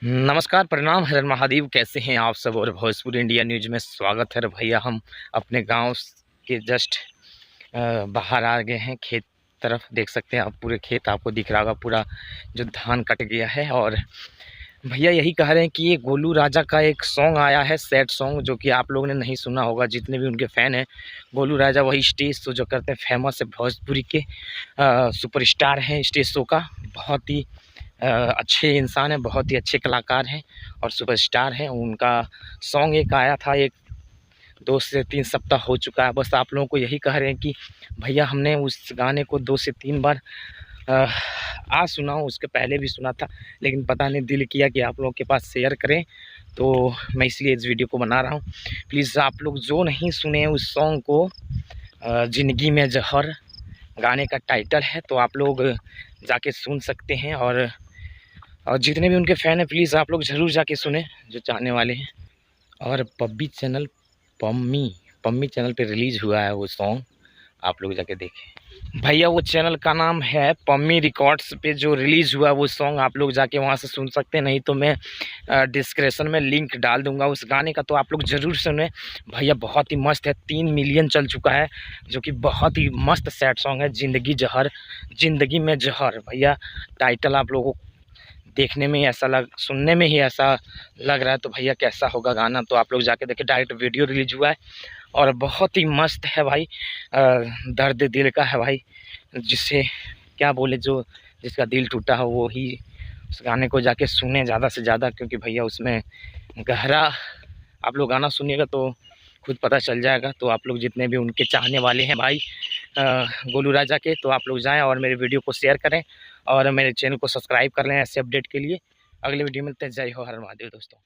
नमस्कार, प्रणाम, हर हर महादेव। कैसे हैं आप सब? और भोजपुरी इंडिया न्यूज में स्वागत है। भैया हम अपने गांव के जस्ट बाहर आ गए हैं। खेत तरफ देख सकते हैं आप, पूरे खेत आपको दिख रहा होगा, पूरा जो धान कट गया है। और भैया यही कह रहे हैं कि ये गोलू राजा का एक सॉन्ग आया है, सैड सॉन्ग, जो कि आप लोगों ने नहीं सुना होगा। जितने भी उनके फ़ैन हैं, गोलू राजा वही स्टेज शो जो करते हैं, फेमस है, भोजपुरी के सुपरस्टार हैं स्टेज शो का। बहुत ही अच्छे इंसान हैं, बहुत ही अच्छे कलाकार हैं और सुपरस्टार हैं। उनका सॉन्ग एक आया था, एक 2 से 3 सप्ताह हो चुका है। बस आप लोगों को यही कह रहे हैं कि भैया हमने उस गाने को 2 से 3 बार आज सुना हूँ, उसके पहले भी सुना था, लेकिन पता नहीं दिल किया कि आप लोगों के पास शेयर करें, तो मैं इसलिए इस वीडियो को बना रहा हूँ। प्लीज़ आप लोग जो नहीं सुने उस सॉन्ग को, ज़िंदगी में ज़हर गाने का टाइटल है, तो आप लोग जाके सुन सकते हैं। और जितने भी उनके फ़ैन हैं, प्लीज़ आप लोग ज़रूर जाके सुने, जो चाहने वाले हैं। और पम्मी पम्मी चैनल पे रिलीज़ हुआ है वो सॉन्ग, आप लोग जाके देखें। भैया वो चैनल का नाम है पम्मी रिकॉर्ड्स पे जो रिलीज़ हुआ वो सॉन्ग, आप लोग जाके वहाँ से सुन सकते हैं। नहीं तो मैं डिस्क्रिप्शन में लिंक डाल दूंगा उस गाने का, तो आप लोग ज़रूर सुने। भैया बहुत ही मस्त है, 3 मिलियन चल चुका है, जो कि बहुत ही मस्त सैड सॉन्ग है। ज़िंदगी में जहर भैया टाइटल आप लोगों को देखने में ही ऐसा सुनने में ही ऐसा लग रहा है, तो भैया कैसा होगा गाना, तो आप लोग जाके देखिए। डायरेक्ट वीडियो रिलीज हुआ है और बहुत ही मस्त है भाई। दर्द दिल का है भाई, जिससे क्या बोले, जो जिसका दिल टूटा हो वो ही उस गाने को जाके सुने ज़्यादा से ज़्यादा, क्योंकि भैया उसमें गहरा, आप लोग गाना सुनिएगा तो खुद पता चल जाएगा। तो आप लोग जितने भी उनके चाहने वाले हैं भाई गोलू राजा के, तो आप लोग जाएं और मेरे वीडियो को शेयर करें और मेरे चैनल को सब्सक्राइब कर लें ऐसे अपडेट के लिए। अगले वीडियो में मिलते हैं। जय हो, हर हर महादेव दोस्तों।